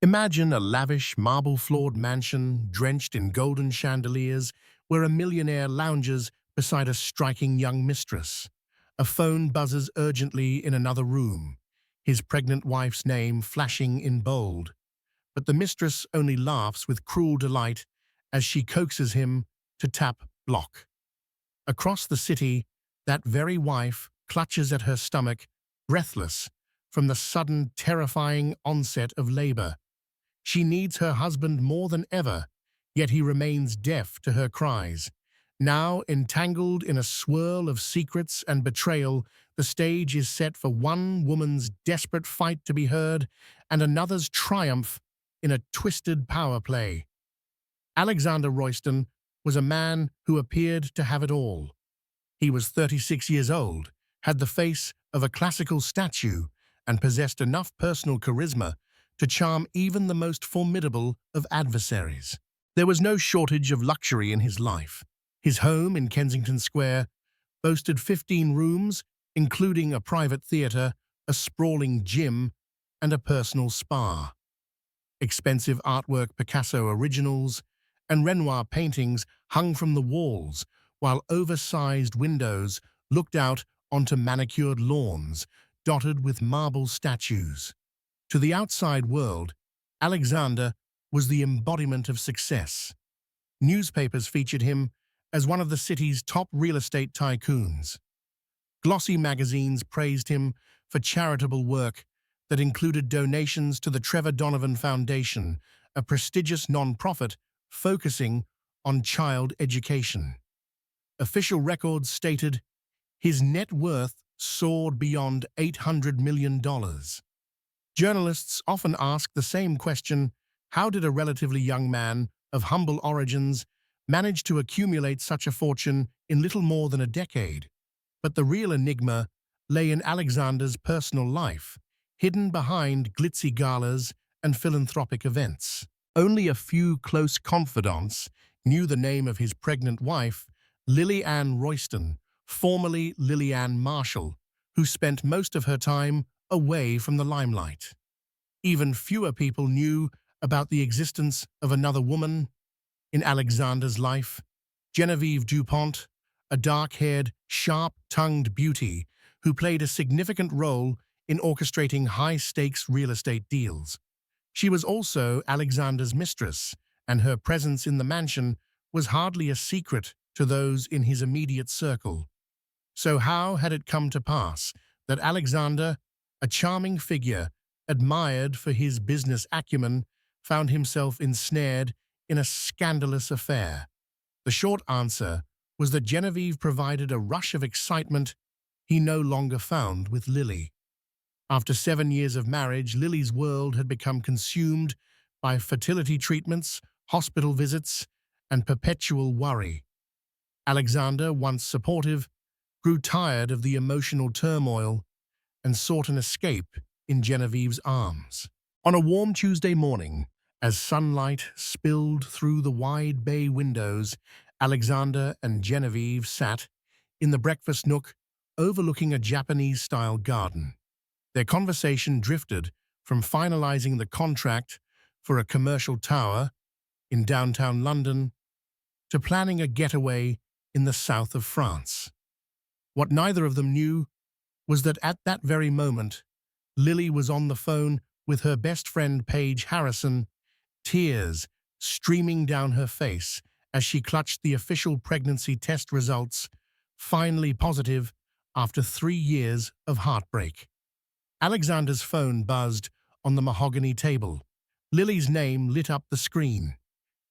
Imagine a lavish, marble-floored mansion drenched in golden chandeliers where a millionaire lounges beside a striking young mistress. A phone buzzes urgently in another room, his pregnant wife's name flashing in bold. But the mistress only laughs with cruel delight as she coaxes him to tap block. Across the city, that very wife clutches at her stomach, breathless from the sudden, terrifying onset of labor. She needs her husband more than ever, yet he remains deaf to her cries. Now, entangled in a swirl of secrets and betrayal, the stage is set for one woman's desperate fight to be heard and another's triumph in a twisted power play. Alexander Royston was a man who appeared to have it all. He was 36 years old, had the face of a classical statue, and possessed enough personal charisma to charm even the most formidable of adversaries. There was no shortage of luxury in his life. His home in Kensington Square boasted 15 rooms, including a private theatre, a sprawling gym, and a personal spa. Expensive artwork, Picasso originals, and Renoir paintings hung from the walls, while oversized windows looked out onto manicured lawns dotted with marble statues. To the outside world, Alexander was the embodiment of success. Newspapers featured him as one of the city's top real estate tycoons. Glossy magazines praised him for charitable work that included donations to the Trevor Donovan Foundation, a prestigious non-profit focusing on child education. Official records stated his net worth soared beyond $800 million. Journalists often ask the same question: how did a relatively young man of humble origins manage to accumulate such a fortune in little more than a decade? But the real enigma lay in Alexander's personal life, hidden behind glitzy galas and philanthropic events. Only a few close confidants knew the name of his pregnant wife, Lily Ann Royston, formerly Lillian Marshall, who spent most of her time away from the limelight. Even fewer people knew about the existence of another woman in Alexander's life, Genevieve Dupont, a dark-haired, sharp-tongued beauty who played a significant role in orchestrating high-stakes real estate deals. She was also Alexander's mistress, and her presence in the mansion was hardly a secret to those in his immediate circle. So how had it come to pass that Alexander, a charming figure admired for his business acumen, found himself ensnared in a scandalous affair? The short answer was that Genevieve provided a rush of excitement he no longer found with Lily. After 7 years of marriage, Lily's world had become consumed by fertility treatments, hospital visits, and perpetual worry. Alexander, once supportive, grew tired of the emotional turmoil and sought an escape in Genevieve's arms. On a warm Tuesday morning, as sunlight spilled through the wide bay windows, Alexander and Genevieve sat in the breakfast nook overlooking a Japanese-style garden. Their conversation drifted from finalizing the contract for a commercial tower in downtown London to planning a getaway in the south of France. What neither of them knew was that at that very moment, Lily was on the phone with her best friend Paige Harrison, tears streaming down her face as she clutched the official pregnancy test results, finally positive after 3 years of heartbreak. Alexander's phone buzzed on the mahogany table. Lily's name lit up the screen.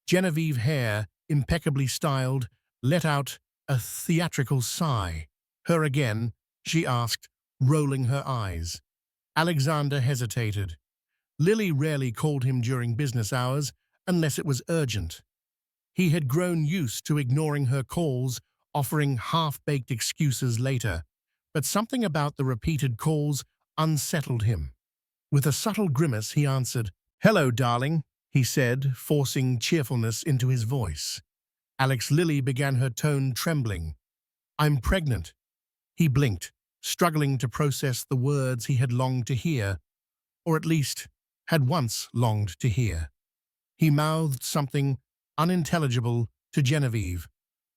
Genevieve, hair impeccably styled, let out a theatrical sigh. "Her again?" she asked, rolling her eyes. Alexander hesitated. Lily rarely called him during business hours unless it was urgent. He had grown used to ignoring her calls, offering half-baked excuses later, but something about the repeated calls unsettled him. With a subtle grimace, he answered. "Hello, darling," he said, forcing cheerfulness into his voice. Lily began, her tone trembling. "I'm pregnant." He blinked, struggling to process the words he had longed to hear, or at least had once longed to hear. He mouthed something unintelligible to Genevieve,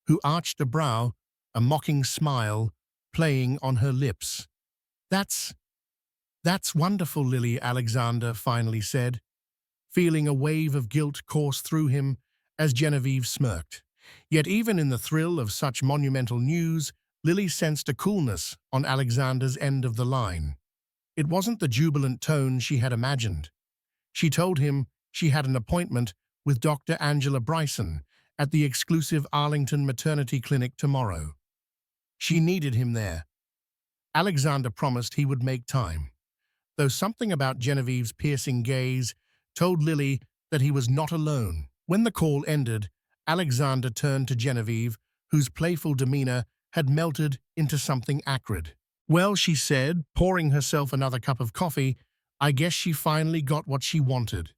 who arched a brow, a mocking smile playing on her lips. That's wonderful, Lily, Alexander finally said, feeling a wave of guilt course through him as Genevieve smirked. Yet even in the thrill of such monumental news, Lily sensed a coolness on Alexander's end of the line. It wasn't the jubilant tone she had imagined. She told him she had an appointment with Dr. Angela Bryson at the exclusive Arlington maternity clinic tomorrow. She needed him there. Alexander promised he would make time, though something about Genevieve's piercing gaze told Lily that he was not alone. When the call ended, Alexander turned to Genevieve, whose playful demeanor had melted into something acrid. "Well," she said, pouring herself another cup of coffee, "I guess she finally got what she wanted."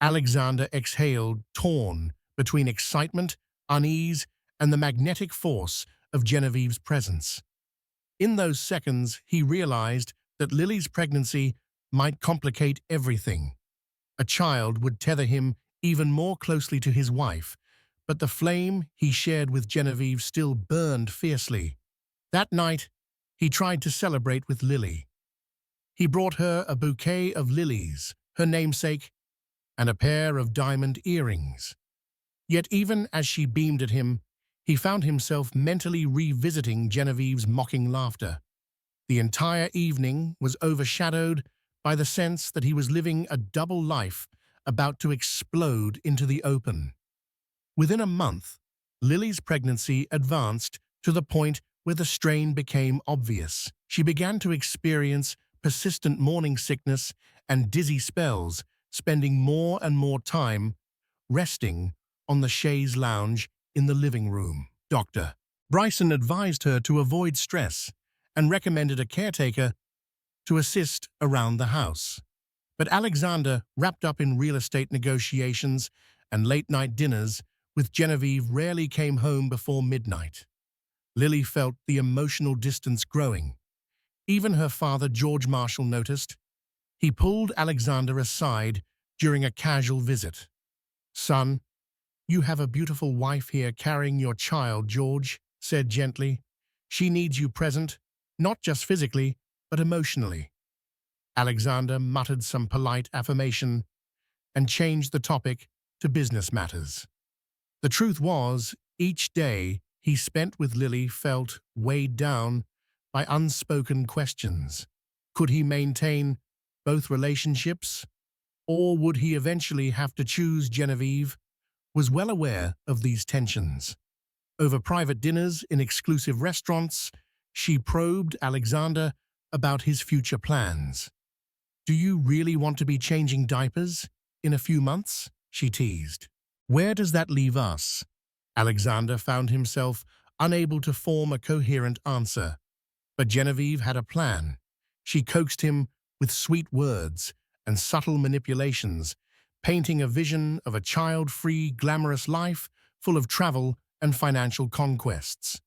Alexander exhaled, torn between excitement, unease, and the magnetic force of Genevieve's presence. In those seconds, he realized that Lily's pregnancy might complicate everything. A child would tether him even more closely to his wife, but the flame he shared with Genevieve still burned fiercely. That night, he tried to celebrate with Lily. He brought her a bouquet of lilies, her namesake, and a pair of diamond earrings. Yet even as she beamed at him, he found himself mentally revisiting Genevieve's mocking laughter. The entire evening was overshadowed by the sense that he was living a double life about to explode into the open. Within a month, Lily's pregnancy advanced to the point where the strain became obvious. She began to experience persistent morning sickness and dizzy spells, spending more and more time resting on the chaise lounge in the living room. Dr. Bryson advised her to avoid stress and recommended a caretaker to assist around the house. But Alexander, wrapped up in real estate negotiations and late-night dinners with Genevieve, rarely came home before midnight. Lily felt the emotional distance growing. Even her father, George Marshall, noticed. He pulled Alexander aside during a casual visit. "Son, you have a beautiful wife here carrying your child," George said gently. "She needs you present, not just physically, but emotionally." Alexander muttered some polite affirmation and changed the topic to business matters. The truth was, each day he spent with Lily felt weighed down by unspoken questions. Could he maintain both relationships, or would he eventually have to choose? Genevieve was well aware of these tensions. Over private dinners in exclusive restaurants, she probed Alexander about his future plans. "Do you really want to be changing diapers in a few months?" she teased. "Where does that leave us?" Alexander found himself unable to form a coherent answer. But Genevieve had a plan. She coaxed him with sweet words and subtle manipulations, painting a vision of a child-free, glamorous life full of travel and financial conquests.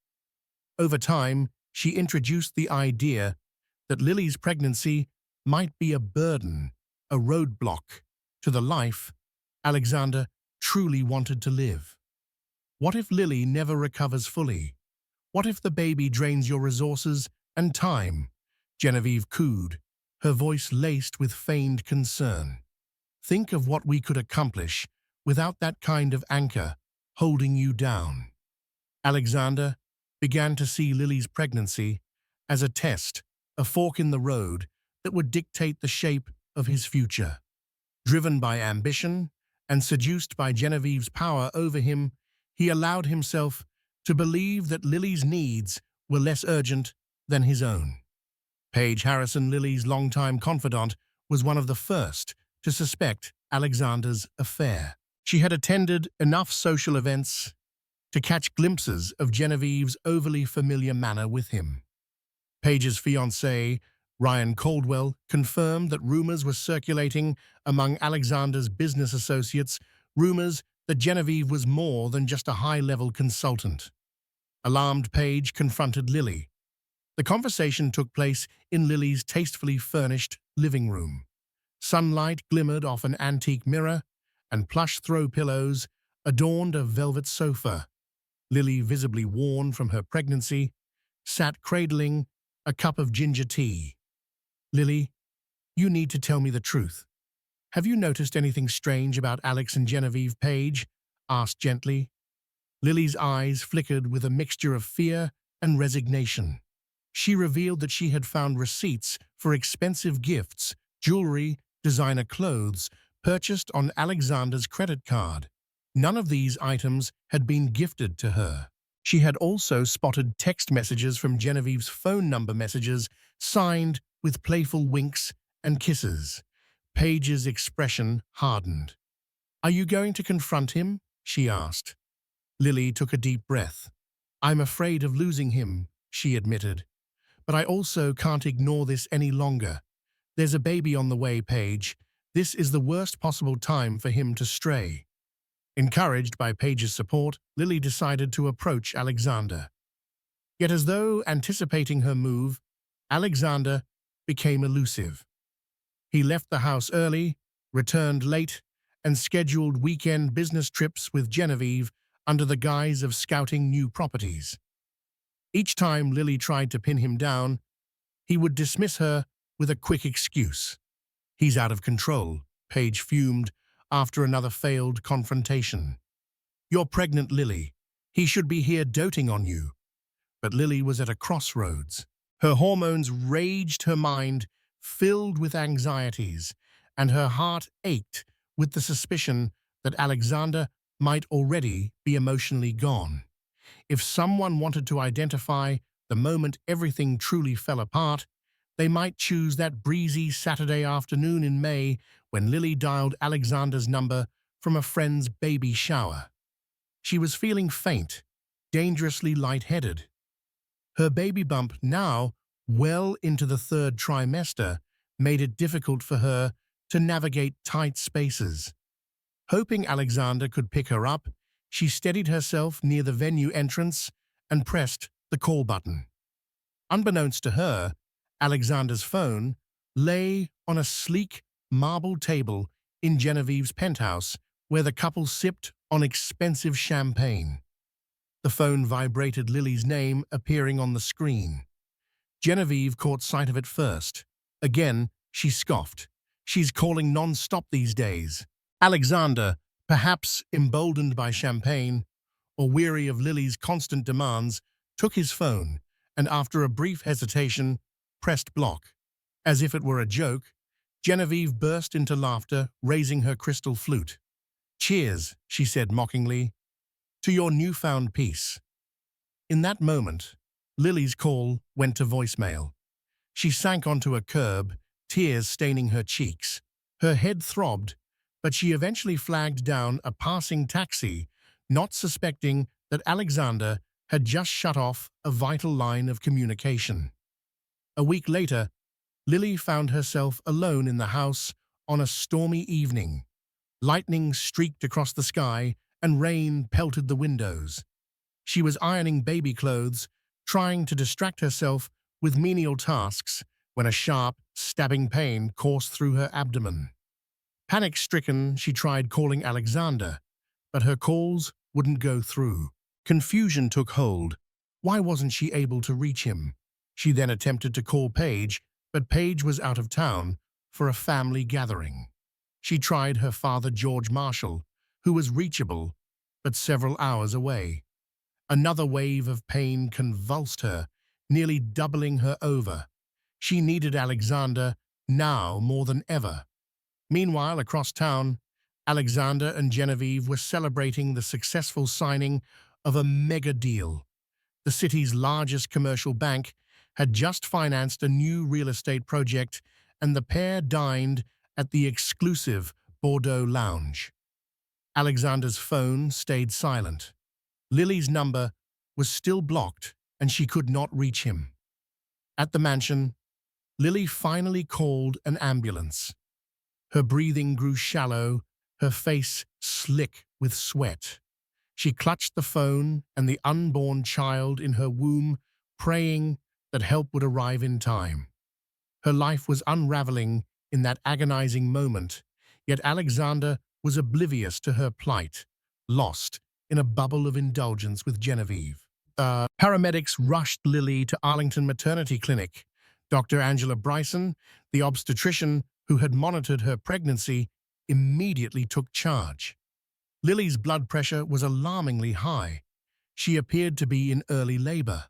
Over time, she introduced the idea that Lily's pregnancy might be a burden, a roadblock to the life Alexander truly wanted to live. What if Lily never recovers fully? What if the baby drains your resources and time? Genevieve cooed, her voice laced with feigned concern. "Think of what we could accomplish without that kind of anchor holding you down." Alexander began to see Lily's pregnancy as a test, a fork in the road that would dictate the shape of his future. Driven by ambition and seduced by Genevieve's power over him, he allowed himself to believe that Lily's needs were less urgent than his own. Paige Harrison, Lily's longtime confidant, was one of the first to suspect Alexander's affair. She had attended enough social events to catch glimpses of Genevieve's overly familiar manner with him. Paige's fiancé, Ryan Caldwell, confirmed that rumors were circulating among Alexander's business associates, rumors that Genevieve was more than just a high-level consultant. Alarmed, Paige confronted Lily. The conversation took place in Lily's tastefully furnished living room. Sunlight glimmered off an antique mirror, and plush throw pillows adorned a velvet sofa. Lily, visibly worn from her pregnancy, sat cradling a cup of ginger tea. "Lily, you need to tell me the truth. Have you noticed anything strange about Alex and Genevieve Page?" asked gently. Lily's eyes flickered with a mixture of fear and resignation. She revealed that she had found receipts for expensive gifts, jewelry, designer clothes, purchased on Alexander's credit card. None of these items had been gifted to her. She had also spotted text messages from Genevieve's phone number messages, signed with playful winks and kisses. Paige's expression hardened. "Are you going to confront him?" she asked. Lily took a deep breath. "I'm afraid of losing him," she admitted. "But I also can't ignore this any longer. There's a baby on the way, Paige. This is the worst possible time for him to stray." Encouraged by Paige's support, Lily decided to approach Alexander. Yet as though anticipating her move, Alexander became elusive. He left the house early, returned late, and scheduled weekend business trips with Genevieve under the guise of scouting new properties. Each time Lily tried to pin him down, he would dismiss her with a quick excuse. "He's out of control," Paige fumed after another failed confrontation. "You're pregnant, Lily. He should be here doting on you." But Lily was at a crossroads. Her hormones raged, her mind filled with anxieties, and her heart ached with the suspicion that Alexander might already be emotionally gone. If someone wanted to identify the moment everything truly fell apart, they might choose that breezy Saturday afternoon in May when Lily dialed Alexander's number from a friend's baby shower. She was feeling faint, dangerously lightheaded. Her baby bump, now well into the third trimester, made it difficult for her to navigate tight spaces. Hoping Alexander could pick her up, she steadied herself near the venue entrance and pressed the call button. Unbeknownst to her, Alexander's phone lay on a sleek marble table in Genevieve's penthouse, where the couple sipped on expensive champagne. The phone vibrated, Lily's name appearing on the screen. Genevieve caught sight of it first. Again, she scoffed. "She's calling non-stop these days." Alexander, perhaps emboldened by champagne or weary of Lily's constant demands, took his phone and, after a brief hesitation, pressed block. As if it were a joke, Genevieve burst into laughter, raising her crystal flute. "Cheers," she said mockingly, "to your newfound peace." In that moment, Lily's call went to voicemail. She sank onto a curb, tears staining her cheeks. Her head throbbed, but she eventually flagged down a passing taxi, not suspecting that Alexander had just shut off a vital line of communication. A week later, Lily found herself alone in the house on a stormy evening. Lightning streaked across the sky and rain pelted the windows. She was ironing baby clothes, trying to distract herself with menial tasks, when a sharp, stabbing pain coursed through her abdomen. Panic-stricken, she tried calling Alexander, but her calls wouldn't go through. Confusion took hold. Why wasn't she able to reach him? She then attempted to call Paige, but Paige was out of town for a family gathering. She tried her father, George Marshall, who was reachable, but several hours away. Another wave of pain convulsed her, nearly doubling her over. She needed Alexander now more than ever. Meanwhile, across town, Alexander and Genevieve were celebrating the successful signing of a mega deal. The city's largest commercial bank had just financed a new real estate project, and the pair dined at the exclusive Bordeaux lounge. Alexander's phone stayed silent. Lily's number was still blocked, and she could not reach him. At the mansion, Lily finally called an ambulance. Her breathing grew shallow, her face slick with sweat. She clutched the phone and the unborn child in her womb, praying that help would arrive in time. Her life was unraveling in that agonizing moment, yet Alexander was oblivious to her plight, lost in a bubble of indulgence with Genevieve. Paramedics rushed Lily to Arlington Maternity Clinic. Dr. Angela Bryson, the obstetrician who had monitored her pregnancy, immediately took charge. Lily's blood pressure was alarmingly high. She appeared to be in early labor.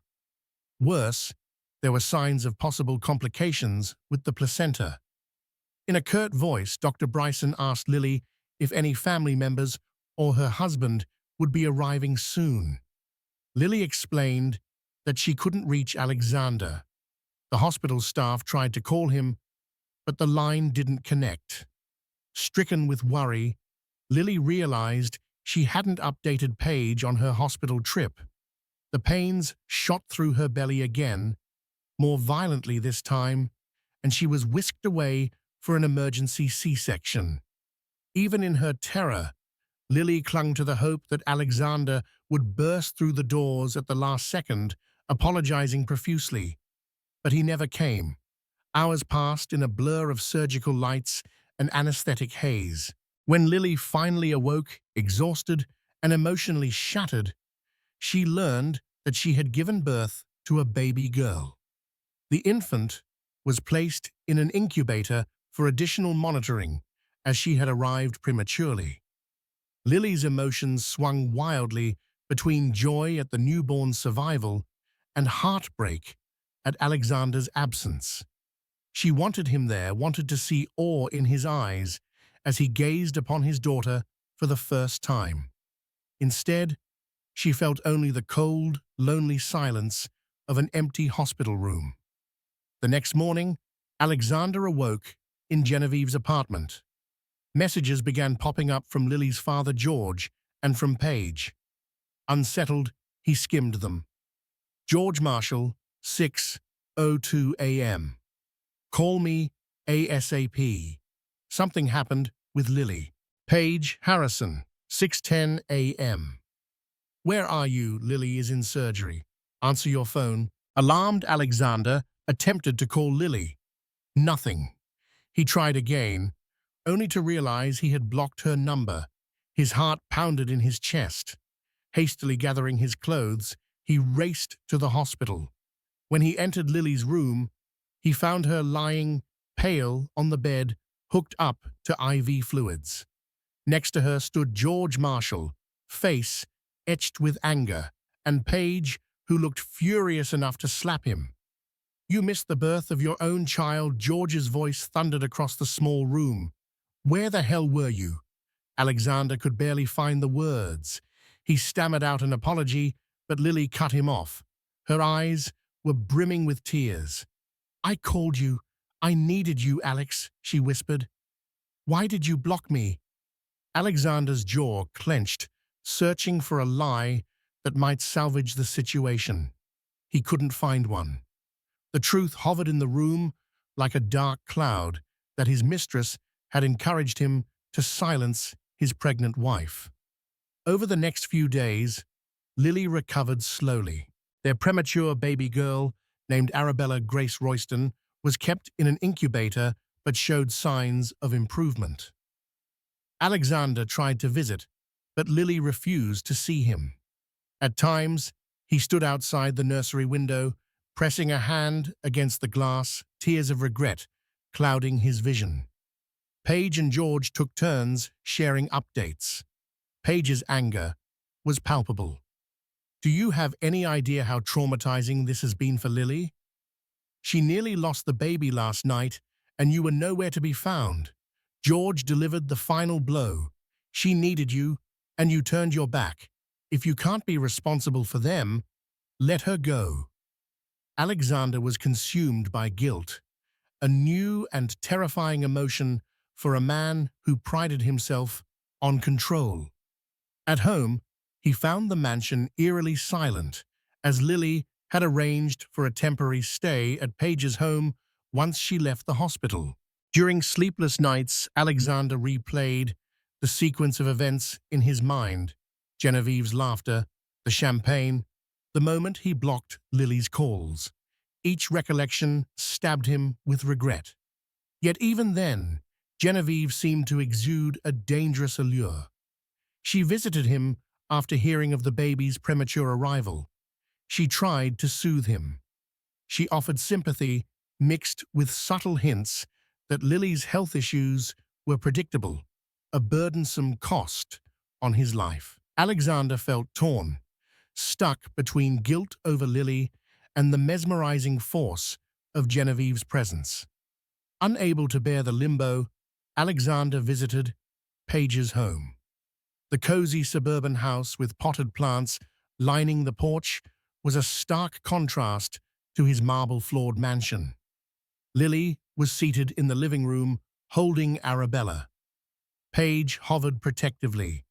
Worse, there were signs of possible complications with the placenta. In a curt voice, Dr. Bryson asked Lily if any family members or her husband would be arriving soon. Lily explained that she couldn't reach Alexander. The hospital staff tried to call him, but the line didn't connect. Stricken with worry, Lily realized she hadn't updated Paige on her hospital trip. The pains shot through her belly again, more violently this time, and she was whisked away for an emergency C-section. Even in her terror, Lily clung to the hope that Alexander would burst through the doors at the last second, apologizing profusely. But he never came. Hours passed in a blur of surgical lights and anesthetic haze. When Lily finally awoke, exhausted and emotionally shattered, she learned that she had given birth to a baby girl. The infant was placed in an incubator for additional monitoring, as she had arrived prematurely. Lily's emotions swung wildly between joy at the newborn's survival and heartbreak at Alexander's absence. She wanted him there, wanted to see awe in his eyes as he gazed upon his daughter for the first time. Instead, she felt only the cold, lonely silence of an empty hospital room. The next morning, Alexander awoke in Genevieve's apartment. Messages began popping up from Lily's father, George, and from Paige. Unsettled, he skimmed them. George Marshall, 6:02 a.m. Call me ASAP. Something happened with Lily. Paige Harrison, 6:10 a.m. Where are you? Lily is in surgery. Answer your phone. Alarmed Alexander attempted to call Lily. Nothing. He tried again, only to realize he had blocked her number. His heart pounded in his chest. Hastily gathering his clothes, he raced to the hospital. When he entered Lily's room, he found her lying, pale, on the bed, hooked up to IV fluids. Next to her stood George Marshall, face etched with anger, and Paige, who looked furious enough to slap him. You missed the birth of your own child, George's voice thundered across the small room. Where the hell were you? Alexander could barely find the words. He stammered out an apology, but Lily cut him off. Her eyes were brimming with tears. I called you. I needed you, Alex, she whispered. Why did you block me? Alexander's jaw clenched, searching for a lie that might salvage the situation. He couldn't find one. The truth hovered in the room like a dark cloud that his mistress had encouraged him to silence his pregnant wife. Over the next few days, Lily recovered slowly. Their premature baby girl, named Arabella Grace Royston, was kept in an incubator but showed signs of improvement. Alexander tried to visit, but Lily refused to see him. At times, he stood outside the nursery window, pressing a hand against the glass, tears of regret clouding his vision. Paige and George took turns sharing updates. Paige's anger was palpable. Do you have any idea how traumatizing this has been for Lily? She nearly lost the baby last night, and you were nowhere to be found. George delivered the final blow. She needed you, and you turned your back. If you can't be responsible for them, let her go. Alexander was consumed by guilt, a new and terrifying emotion for a man who prided himself on control. At home, he found the mansion eerily silent, as Lily had arranged for a temporary stay at Paige's home once she left the hospital. During sleepless nights, Alexander replayed the sequence of events in his mind: Genevieve's laughter, the champagne, the moment he blocked Lily's calls. Each recollection stabbed him with regret. Yet even then, Genevieve seemed to exude a dangerous allure. She visited him after hearing of the baby's premature arrival. She tried to soothe him. She offered sympathy mixed with subtle hints that Lily's health issues were predictable, a burdensome cost on his life. Alexander felt torn, stuck between guilt over Lily and the mesmerizing force of Genevieve's presence. Unable to bear the limbo, Alexander visited Paige's home. The cozy suburban house with potted plants lining the porch was a stark contrast to his marble-floored mansion. Lily was seated in the living room, holding Arabella. Paige hovered protectively.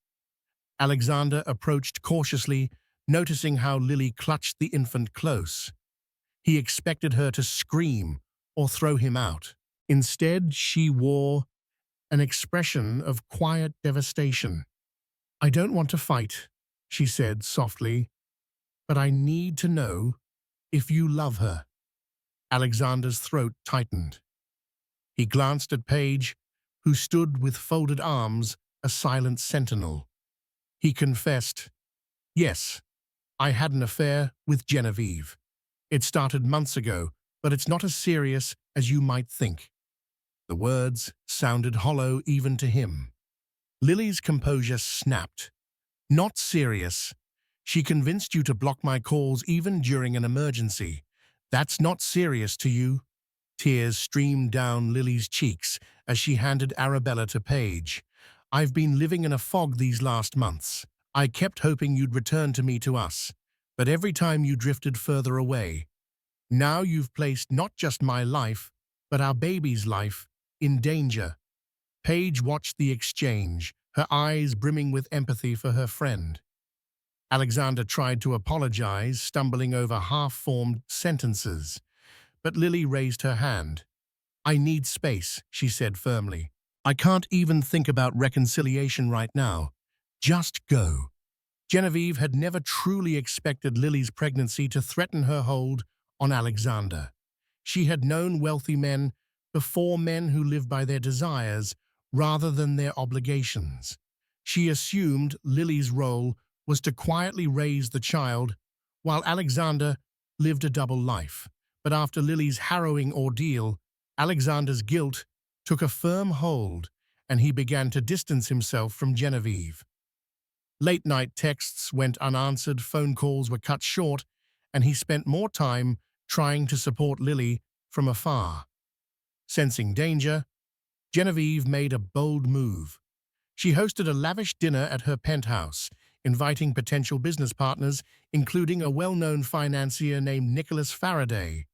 Alexander approached cautiously, noticing how Lily clutched the infant close. He expected her to scream or throw him out. Instead, she wore an expression of quiet devastation. "I don't want to fight," she said softly, "but I need to know if you love her." Alexander's throat tightened. He glanced at Paige, who stood with folded arms, a silent sentinel. He confessed, "Yes, I had an affair with Genevieve. It started months ago, but it's not as serious as you might think." The words sounded hollow even to him. Lily's composure snapped. "Not serious. She convinced you to block my calls even during an emergency. That's not serious to you?" Tears streamed down Lily's cheeks as she handed Arabella to Paige. "I've been living in a fog these last months. I kept hoping you'd return to us, but every time you drifted further away. Now you've placed not just my life, but our baby's life, in danger." Paige watched the exchange, her eyes brimming with empathy for her friend. Alexander tried to apologize, stumbling over half-formed sentences. But Lily raised her hand. "I need space," she said firmly. "I can't even think about reconciliation right now. Just go." Genevieve had never truly expected Lily's pregnancy to threaten her hold on Alexander. She had known wealthy men before, men who lived by their desires rather than their obligations. She assumed Lily's role was to quietly raise the child, while Alexander lived a double life. But after Lily's harrowing ordeal, Alexander's guilt took a firm hold, and he began to distance himself from Genevieve. Late-night texts went unanswered, phone calls were cut short, and he spent more time trying to support Lily from afar. Sensing danger, Genevieve made a bold move. She hosted a lavish dinner at her penthouse, inviting potential business partners, including a well-known financier named Nicholas Faraday,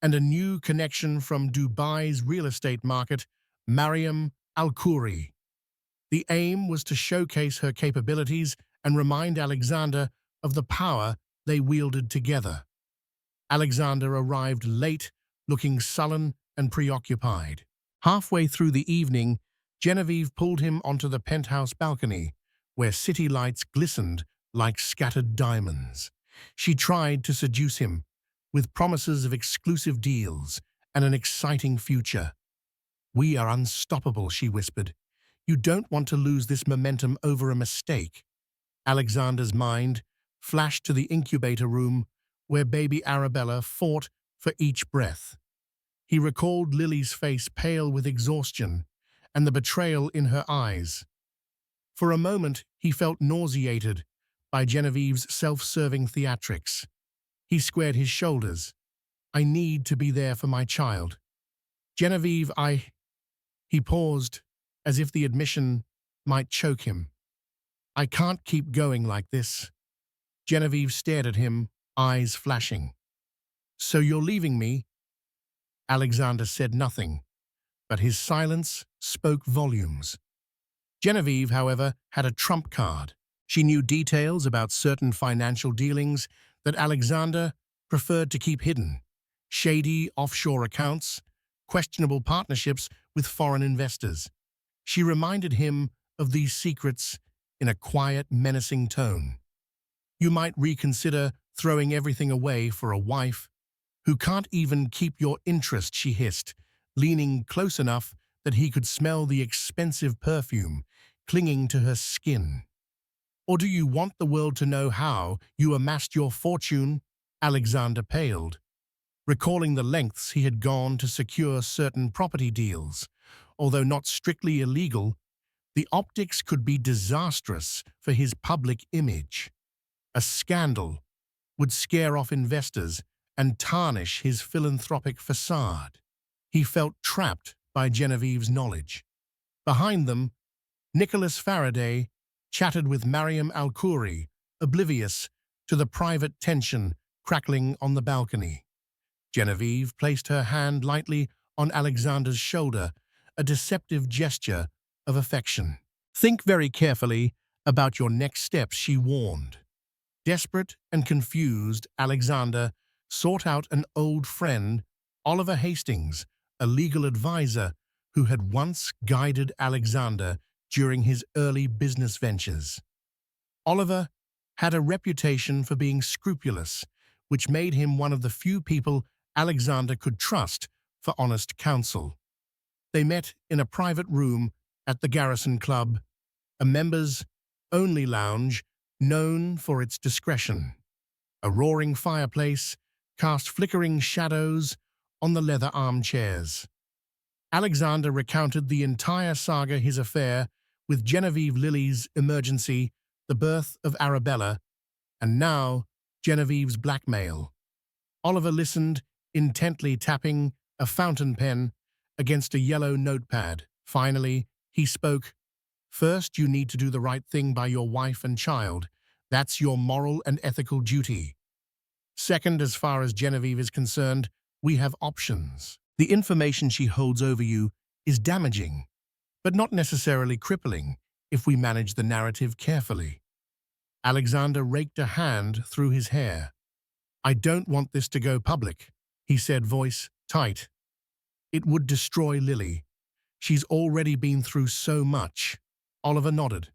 and a new connection from Dubai's real estate market, Mariam Al-Khoury. The aim was to showcase her capabilities and remind Alexander of the power they wielded together. Alexander arrived late, looking sullen and preoccupied. Halfway through the evening, Genevieve pulled him onto the penthouse balcony, where city lights glistened like scattered diamonds. She tried to seduce him, with promises of exclusive deals and an exciting future. "We are unstoppable," she whispered. "You don't want to lose this momentum over a mistake." Alexander's mind flashed to the incubator room, where baby Arabella fought for each breath. He recalled Lily's face, pale with exhaustion, and the betrayal in her eyes. For a moment, he felt nauseated by Genevieve's self-serving theatrics. He squared his shoulders. "I need to be there for my child. Genevieve, He paused, as if the admission might choke him. "I can't keep going like this." Genevieve stared at him, eyes flashing. "So you're leaving me?" Alexander said nothing, but his silence spoke volumes. Genevieve, however, had a trump card. She knew details about certain financial dealings that Alexander preferred to keep hidden: shady offshore accounts, questionable partnerships with foreign investors. She reminded him of these secrets in a quiet, menacing tone. "You might reconsider throwing everything away for a wife who can't even keep your interest," she hissed, leaning close enough that he could smell the expensive perfume clinging to her skin. Or do you want the world to know how you amassed your fortune? Alexander paled, recalling the lengths he had gone to secure certain property deals. Although not strictly illegal, the optics could be disastrous for his public image. A scandal would scare off investors and tarnish his philanthropic facade. He felt trapped by Genevieve's knowledge. Behind them, Nicholas Faraday chatted with Mariam Al-Khoury, oblivious to the private tension crackling on the balcony. Genevieve placed her hand lightly on Alexander's shoulder, a deceptive gesture of affection. "Think very carefully about your next steps," she warned. Desperate and confused, Alexander sought out an old friend, Oliver Hastings, a legal advisor who had once guided Alexander during his early business ventures. Oliver had a reputation for being scrupulous, which made him one of the few people Alexander could trust for honest counsel. They met in a private room at the Garrison Club, a members-only lounge known for its discretion. A roaring fireplace cast flickering shadows on the leather armchairs. Alexander recounted the entire saga, his affair with Genevieve, Lily's emergency, the birth of Arabella, and now Genevieve's blackmail. Oliver listened, intently tapping a fountain pen against a yellow notepad. Finally, he spoke. "First, you need to do the right thing by your wife and child. That's your moral and ethical duty. Second, as far as Genevieve is concerned, we have options. The information she holds over you is damaging, but not necessarily crippling if we manage the narrative carefully." Alexander raked a hand through his hair. "I don't want this to go public," he said, voice tight. "It would destroy Lily. She's already been through so much." Oliver nodded.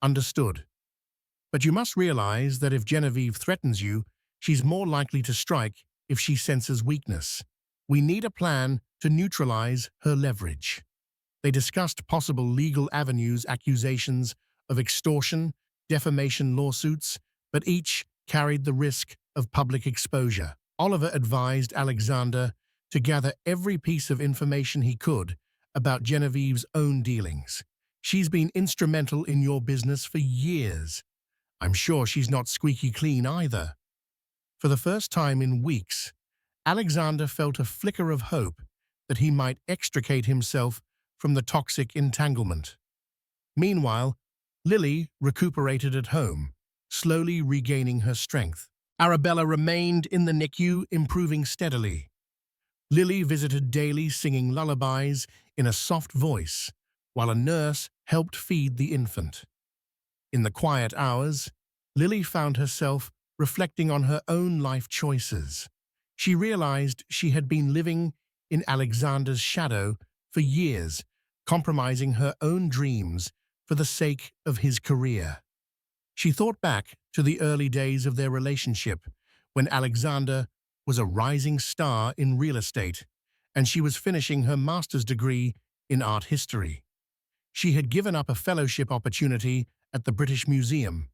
"Understood. But you must realize that if Genevieve threatens you, she's more likely to strike if she senses weakness. We need a plan to neutralize her leverage." They discussed possible legal avenues, accusations of extortion, defamation lawsuits, but each carried the risk of public exposure. Oliver advised Alexander to gather every piece of information he could about Genevieve's own dealings. "She's been instrumental in your business for years. I'm sure she's not squeaky clean either." For the first time in weeks, Alexander felt a flicker of hope that he might extricate himself from the toxic entanglement. Meanwhile, Lily recuperated at home, slowly regaining her strength. Arabella remained in the NICU, improving steadily. Lily visited daily, singing lullabies in a soft voice, while a nurse helped feed the infant. In the quiet hours, Lily found herself reflecting on her own life choices. She realized she had been living in Alexander's shadow for years, compromising her own dreams for the sake of his career. She thought back to the early days of their relationship, when Alexander was a rising star in real estate, and she was finishing her master's degree in art history. She had given up a fellowship opportunity at the British Museum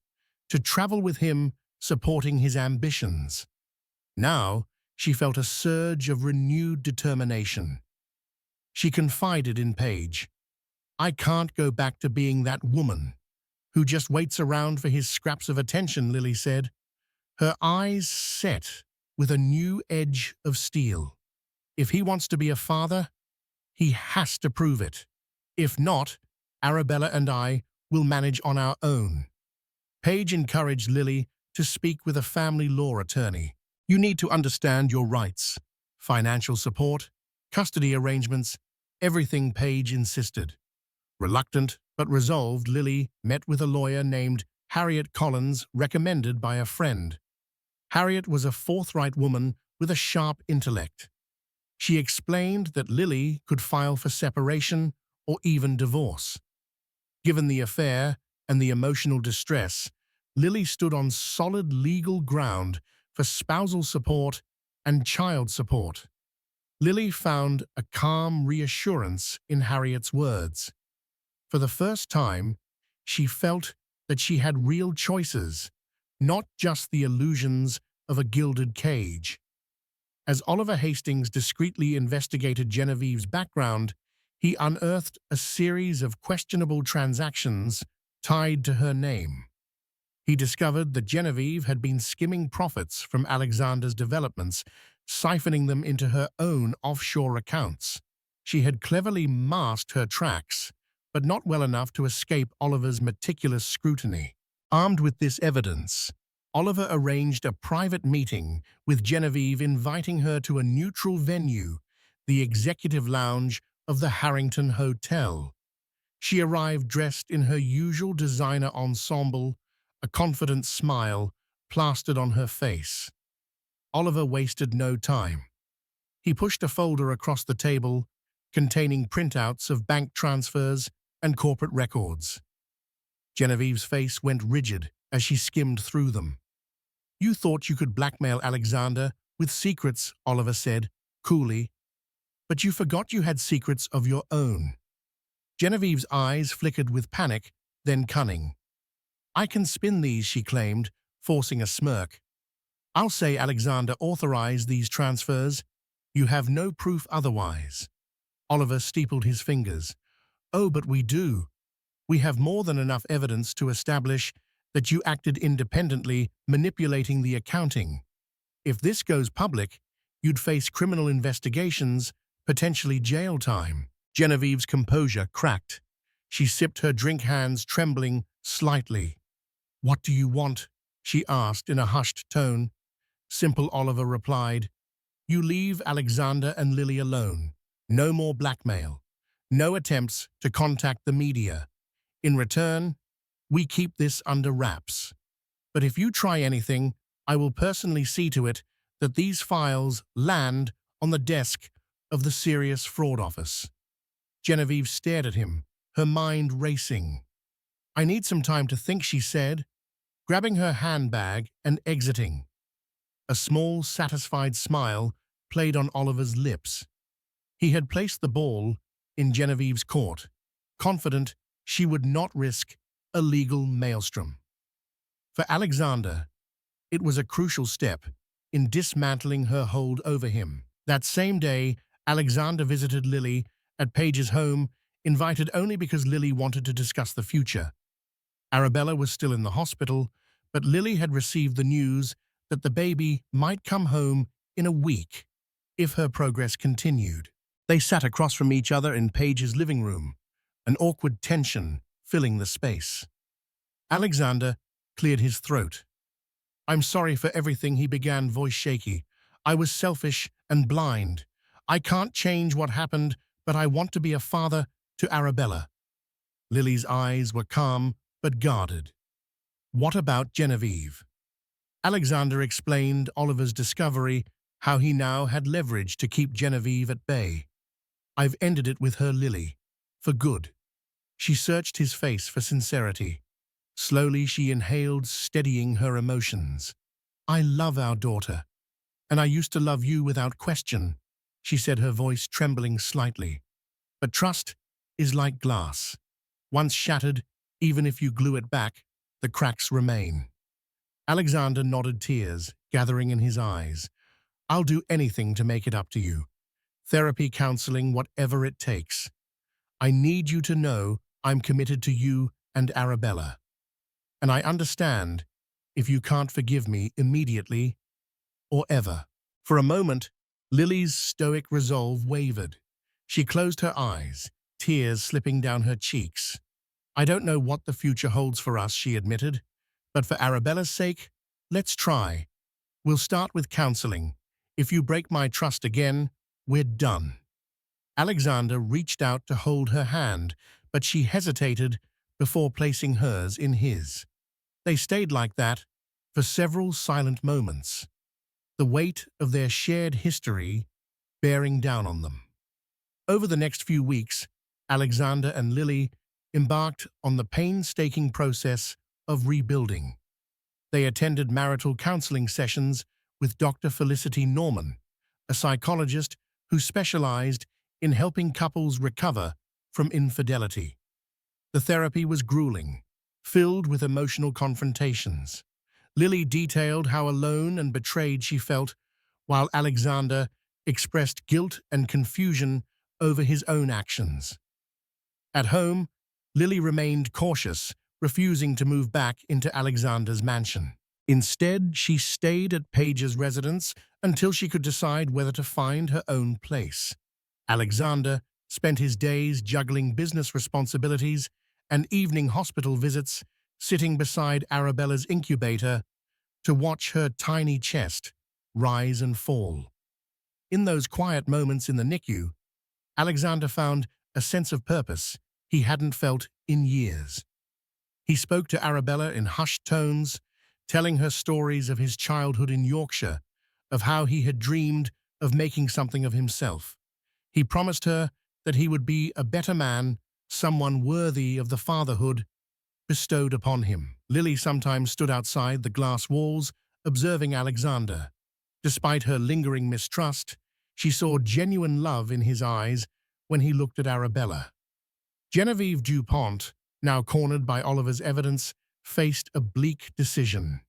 to travel with him, supporting his ambitions. Now, she felt a surge of renewed determination. She confided in Paige, "I can't go back to being that woman who just waits around for his scraps of attention," Lily said, her eyes set with a new edge of steel. "If he wants to be a father, he has to prove it. If not, Arabella and I will manage on our own." Paige encouraged Lily to speak with a family law attorney. "You need to understand your rights, financial support, custody arrangements, everything," Paige insisted. Reluctant but resolved, Lily met with a lawyer named Harriet Collins, recommended by a friend. Harriet was a forthright woman with a sharp intellect. She explained that Lily could file for separation or even divorce. Given the affair and the emotional distress, Lily stood on solid legal ground for spousal support and child support. Lily found a calm reassurance in Harriet's words. For the first time, she felt that she had real choices, not just the illusions of a gilded cage. As Oliver Hastings discreetly investigated Genevieve's background, he unearthed a series of questionable transactions tied to her name. He discovered that Genevieve had been skimming profits from Alexander's developments, siphoning them into her own offshore accounts. She had cleverly masked her tracks, but not well enough to escape Oliver's meticulous scrutiny. Armed with this evidence, Oliver arranged a private meeting with Genevieve, inviting her to a neutral venue, the executive lounge of the Harrington Hotel. She arrived dressed in her usual designer ensemble, a confident smile plastered on her face. Oliver wasted no time. He pushed a folder across the table containing printouts of bank transfers and corporate records. Genevieve's face went rigid as she skimmed through them. "You thought you could blackmail Alexander with secrets," Oliver said, coolly, "but you forgot you had secrets of your own." Genevieve's eyes flickered with panic, then cunning. "I can spin these," she claimed, forcing a smirk. "I'll say Alexander authorized these transfers. You have no proof otherwise." Oliver steepled his fingers. "Oh, but we do. We have more than enough evidence to establish that you acted independently, manipulating the accounting. If this goes public, you'd face criminal investigations, potentially jail time." Genevieve's composure cracked. She sipped her drink, hands trembling slightly. "What do you want?" she asked in a hushed tone. Simple, Oliver replied. "You leave Alexander and Lily alone. No more blackmail. No attempts to contact the media. In return, we keep this under wraps. But if you try anything, I will personally see to it that these files land on the desk of the Serious Fraud Office." Genevieve stared at him, her mind racing. "I need some time to think," she said, grabbing her handbag and exiting. A small, satisfied smile played on Oliver's lips. He had placed the ball in Genevieve's court, confident she would not risk a legal maelstrom. For Alexander, it was a crucial step in dismantling her hold over him. That same day, Alexander visited Lily at Paige's home, invited only because Lily wanted to discuss the future. Arabella was still in the hospital, but Lily had received the news that the baby might come home in a week if her progress continued. They sat across from each other in Paige's living room, an awkward tension filling the space. Alexander cleared his throat. "I'm sorry for everything," he began, voice shaky. "I was selfish and blind. I can't change what happened, but I want to be a father to Arabella." Lily's eyes were calm but guarded. "What about Genevieve?" Alexander explained Oliver's discovery, how he now had leverage to keep Genevieve at bay. "I've ended it with her, Lily. For good." She searched his face for sincerity. Slowly she inhaled, steadying her emotions. "I love our daughter, and I used to love you without question," she said, her voice trembling slightly. "But trust is like glass. Once shattered, even if you glue it back, the cracks remain." Alexander nodded, tears gathering in his eyes. "I'll do anything to make it up to you. Therapy, counseling, whatever it takes. I need you to know I'm committed to you and Arabella. And I understand if you can't forgive me immediately or ever." For a moment, Lily's stoic resolve wavered. She closed her eyes, tears slipping down her cheeks. "I don't know what the future holds for us," she admitted, "but for Arabella's sake, let's try. We'll start with counseling. If you break my trust again, we're done." Alexander reached out to hold her hand, but she hesitated before placing hers in his. They stayed like that for several silent moments, the weight of their shared history bearing down on them. Over the next few weeks, Alexander and Lily embarked on the painstaking process of rebuilding. They attended marital counseling sessions with Dr. Felicity Norman, a psychologist who specialized in helping couples recover from infidelity. The therapy was grueling, filled with emotional confrontations. Lily detailed how alone and betrayed she felt, while Alexander expressed guilt and confusion over his own actions. At home, Lily remained cautious, refusing to move back into Alexander's mansion. Instead, she stayed at Paige's residence until she could decide whether to find her own place. Alexander spent his days juggling business responsibilities and evening hospital visits, sitting beside Arabella's incubator to watch her tiny chest rise and fall. In those quiet moments in the NICU, Alexander found a sense of purpose he hadn't felt in years. He spoke to Arabella in hushed tones, telling her stories of his childhood in Yorkshire, of how he had dreamed of making something of himself. He promised her that he would be a better man, someone worthy of the fatherhood bestowed upon him. Lily sometimes stood outside the glass walls, observing Alexander. Despite her lingering mistrust, she saw genuine love in his eyes when he looked at Arabella. Genevieve Dupont, now cornered by Oliver's evidence, faced a bleak decision.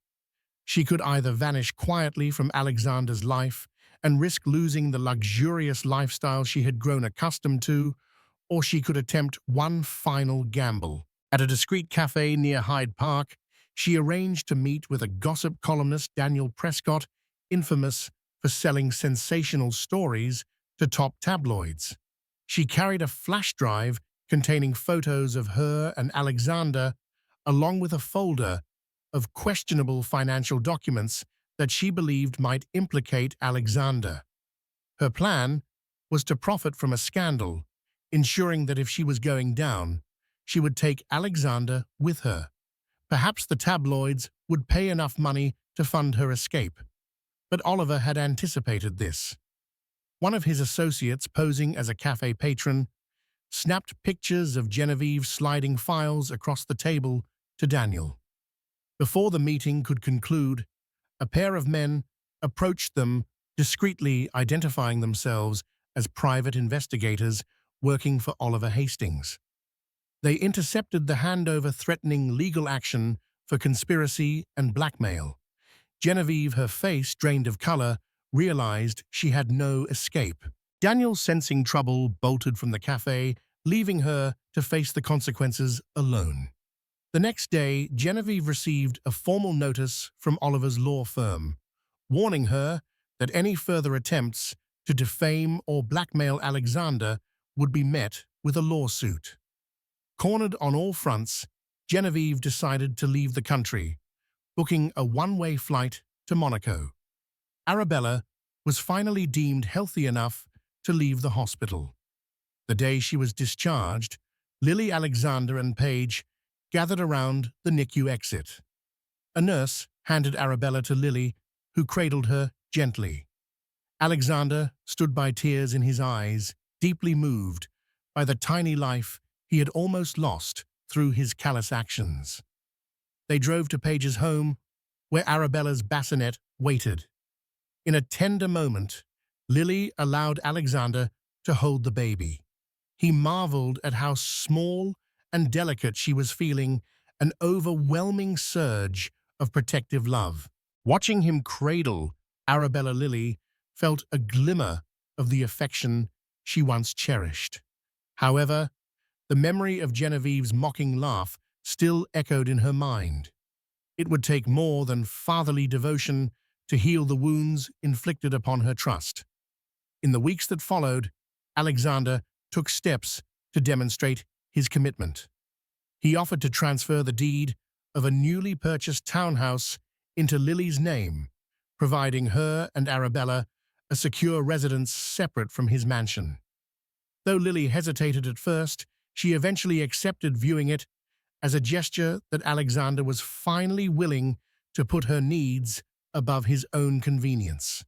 She could either vanish quietly from Alexander's life and risk losing the luxurious lifestyle she had grown accustomed to, or she could attempt one final gamble. At a discreet cafe near Hyde Park, she arranged to meet with a gossip columnist, Daniel Prescott, infamous for selling sensational stories to top tabloids. She carried a flash drive containing photos of her and Alexander, along with a folder of questionable financial documents that she believed might implicate Alexander. Her plan was to profit from a scandal, ensuring that if she was going down, she would take Alexander with her. Perhaps the tabloids would pay enough money to fund her escape. But Oliver had anticipated this. One of his associates, posing as a cafe patron, snapped pictures of Genevieve sliding files across the table to Daniel. Before the meeting could conclude, a pair of men approached them, discreetly identifying themselves as private investigators working for Oliver Hastings. They intercepted the handover, threatening legal action for conspiracy and blackmail. Genevieve, her face drained of color, realized she had no escape. Daniel, sensing trouble, bolted from the cafe, leaving her to face the consequences alone. The next day, Genevieve received a formal notice from Oliver's law firm, warning her that any further attempts to defame or blackmail Alexander would be met with a lawsuit. Cornered on all fronts, Genevieve decided to leave the country, booking a one-way flight to Monaco. Arabella was finally deemed healthy enough to leave the hospital. The day she was discharged, Lily, Alexander, and Paige gathered around the NICU exit. A nurse handed Arabella to Lily, who cradled her gently. Alexander stood by, tears in his eyes, deeply moved by the tiny life he had almost lost through his callous actions. They drove to Paige's home, where Arabella's bassinet waited. In a tender moment, Lily allowed Alexander to hold the baby. He marveled at how small and delicate she was, feeling an overwhelming surge of protective love. Watching him cradle Arabella, Lily felt a glimmer of the affection she once cherished. However, the memory of Genevieve's mocking laugh still echoed in her mind. It would take more than fatherly devotion to heal the wounds inflicted upon her trust. In the weeks that followed, Alexander took steps to demonstrate his commitment. He offered to transfer the deed of a newly purchased townhouse into Lily's name, providing her and Arabella a secure residence separate from his mansion. Though Lily hesitated at first, she eventually accepted, viewing it as a gesture that Alexander was finally willing to put her needs above his own convenience.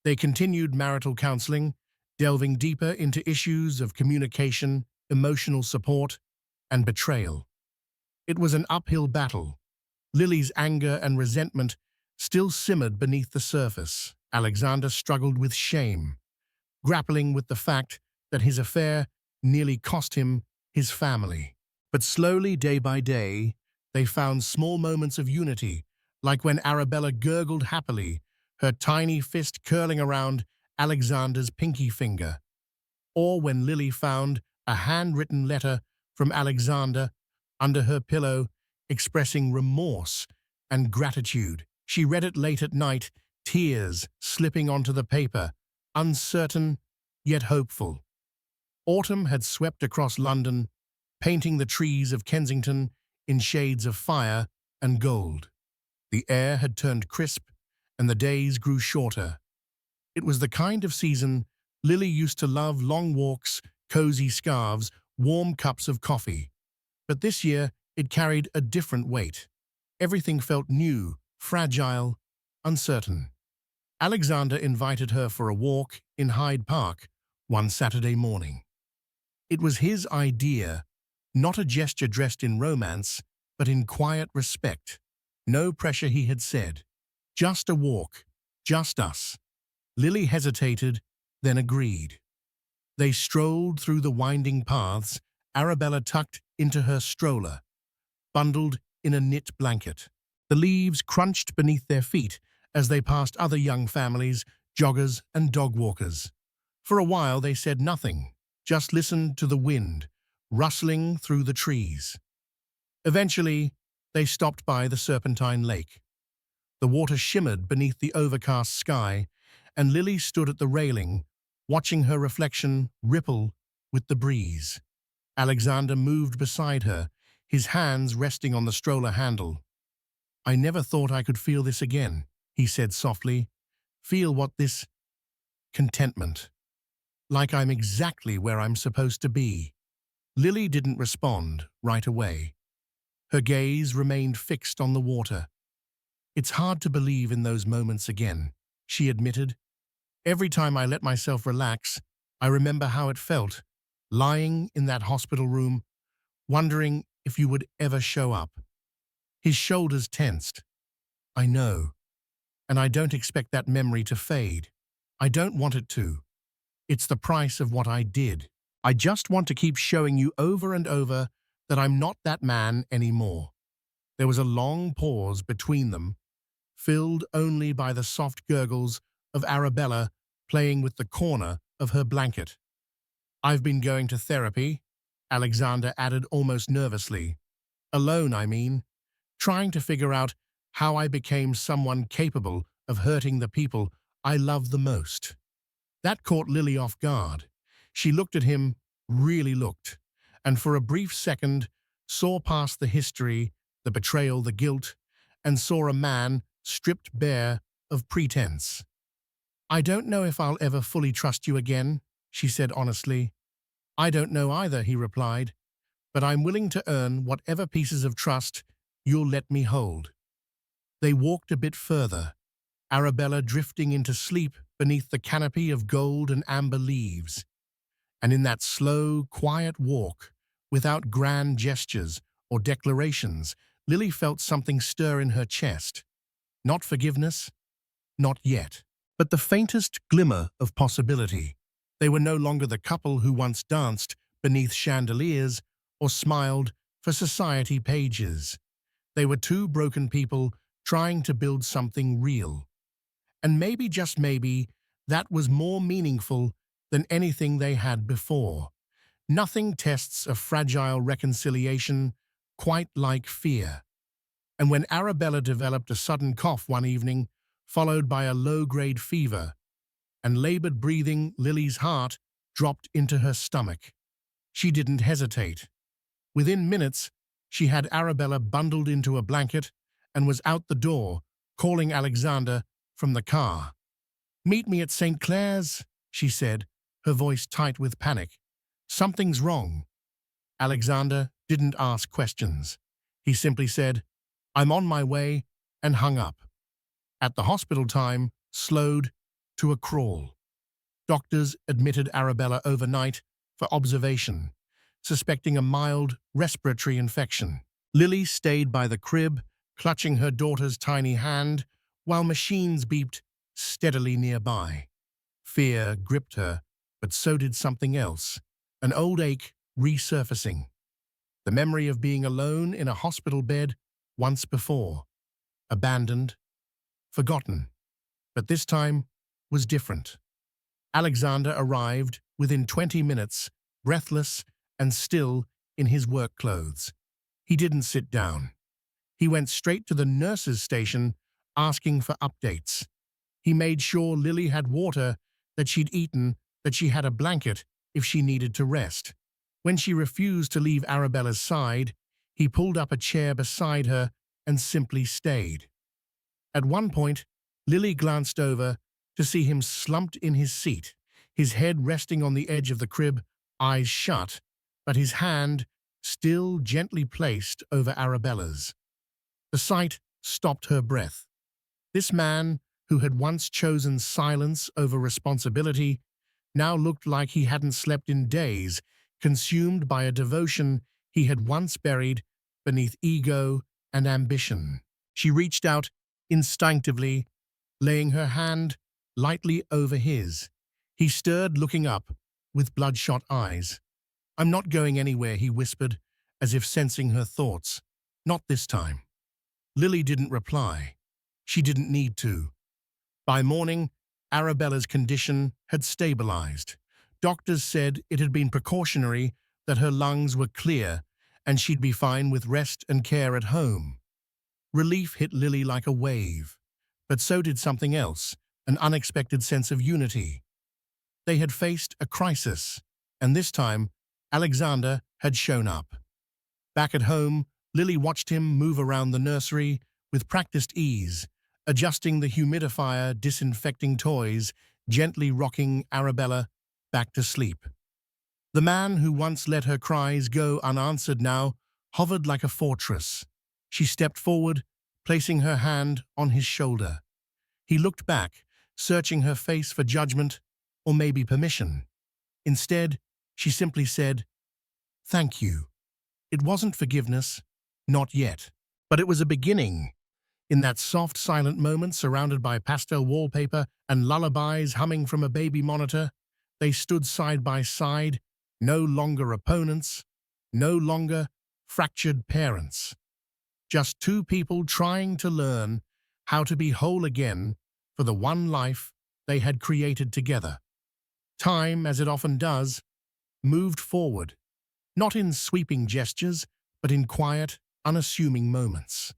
They continued marital counseling, delving deeper into issues of communication, emotional support, and betrayal. It was an uphill battle. Lily's anger and resentment still simmered beneath the surface. Alexander struggled with shame, grappling with the fact that his affair nearly cost him his family. But slowly, day by day, they found small moments of unity, like when Arabella gurgled happily, her tiny fist curling around Alexander's pinky finger, or when Lily found a handwritten letter from Alexander under her pillow expressing remorse and gratitude. She read it late at night, tears slipping onto the paper, uncertain yet hopeful. Autumn had swept across London, painting the trees of Kensington in shades of fire and gold. The air had turned crisp, and the days grew shorter. It was the kind of season Lily used to love: long walks, cozy scarves, warm cups of coffee. But this year it carried a different weight. Everything felt new, fragile, uncertain. Alexander invited her for a walk in Hyde Park one Saturday morning. It was his idea, not a gesture dressed in romance, but in quiet respect. No pressure, he had said. Just a walk, just us. Lily hesitated, then agreed. They strolled through the winding paths, Arabella tucked into her stroller, bundled in a knit blanket. The leaves crunched beneath their feet as they passed other young families, joggers and dog walkers. For a while they said nothing, just listened to the wind, rustling through the trees. Eventually, they stopped by the Serpentine Lake. The water shimmered beneath the overcast sky, and Lily stood at the railing, watching her reflection ripple with the breeze. Alexander moved beside her, his hands resting on the stroller handle. "I never thought I could feel this again," he said softly. "Feel what this contentment. Like I'm exactly where I'm supposed to be." Lily didn't respond right away. Her gaze remained fixed on the water. "It's hard to believe in those moments again," she admitted. "Every time I let myself relax, I remember how it felt, lying in that hospital room, wondering if you would ever show up." His shoulders tensed. "I know, and I don't expect that memory to fade. I don't want it to. It's the price of what I did. I just want to keep showing you over and over that I'm not that man anymore." There was a long pause between them, filled only by the soft gurgles of Arabella playing with the corner of her blanket. "I've been going to therapy," Alexander added almost nervously. "Alone, I mean. Trying to figure out how I became someone capable of hurting the people I love the most." That caught Lily off guard. She looked at him, really looked, and for a brief second saw past the history, the betrayal, the guilt, and saw a man stripped bare of pretense. "I don't know if I'll ever fully trust you again," she said honestly. "I don't know either," he replied, "but I'm willing to earn whatever pieces of trust you'll let me hold." They walked a bit further, Arabella drifting into sleep beneath the canopy of gold and amber leaves. And in that slow, quiet walk, without grand gestures or declarations, Lily felt something stir in her chest. Not forgiveness, not yet, but the faintest glimmer of possibility. They were no longer the couple who once danced beneath chandeliers or smiled for society pages. They were two broken people trying to build something real. And maybe, just maybe, that was more meaningful than anything they had before. Nothing tests a fragile reconciliation quite like fear. And when Arabella developed a sudden cough one evening, followed by a low-grade fever, and labored breathing, Lily's heart dropped into her stomach. She didn't hesitate. Within minutes, she had Arabella bundled into a blanket and was out the door, calling Alexander from the car. "Meet me at St. Clair's," she said, her voice tight with panic. "Something's wrong." Alexander didn't ask questions. He simply said, "I'm on my way," and hung up. At the hospital, time slowed to a crawl. Doctors admitted Arabella overnight for observation, suspecting a mild respiratory infection. Lily stayed by the crib, clutching her daughter's tiny hand, while machines beeped steadily nearby. Fear gripped her But so did something else, an old ache resurfacing, the memory of being alone in a hospital bed once before, abandoned, forgotten. But this time was different. Alexander arrived within 20 minutes, breathless and still in his work clothes. He didn't sit down. He went straight to the nurse's station, asking for updates. He made sure Lily had water, that she'd eaten, that she had a blanket if she needed to rest. When she refused to leave Arabella's side, he pulled up a chair beside her and simply stayed. At one point, Lily glanced over to see him slumped in his seat, his head resting on the edge of the crib, eyes shut, but his hand still gently placed over Arabella's. The sight stopped her breath. This man, who had once chosen silence over responsibility, now looked like he hadn't slept in days, consumed by a devotion he had once buried beneath ego and ambition. She reached out instinctively, laying her hand lightly over his. He stirred, looking up, with bloodshot eyes. "I'm not going anywhere," he whispered, as if sensing her thoughts. "Not this time." Lily didn't reply. She didn't need to. By morning, Arabella's condition had stabilized. Doctors said it had been precautionary, that her lungs were clear, and she'd be fine with rest and care at home. Relief hit Lily like a wave, but so did something else, an unexpected sense of unity. They had faced a crisis, and this time, Alexander had shown up. Back at home, Lily watched him move around the nursery with practiced ease, adjusting the humidifier, disinfecting toys, gently rocking Arabella back to sleep. The man who once let her cries go unanswered now hovered like a fortress. She stepped forward, placing her hand on his shoulder. He looked back, searching her face for judgment or maybe permission. Instead, she simply said, "Thank you." It wasn't forgiveness, not yet, but it was a beginning. In that soft, silent moment, surrounded by pastel wallpaper and lullabies humming from a baby monitor, they stood side by side, no longer opponents, no longer fractured parents. Just two people trying to learn how to be whole again for the one life they had created together. Time, as it often does, moved forward, not in sweeping gestures, but in quiet, unassuming moments.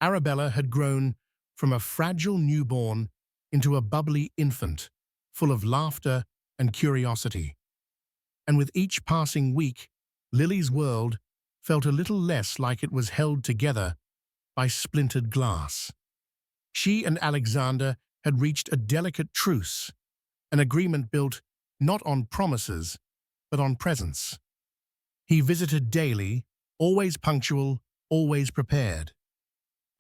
Arabella had grown from a fragile newborn into a bubbly infant, full of laughter and curiosity. And with each passing week, Lily's world felt a little less like it was held together by splintered glass. She and Alexander had reached a delicate truce, an agreement built not on promises, but on presence. He visited daily, always punctual, always prepared.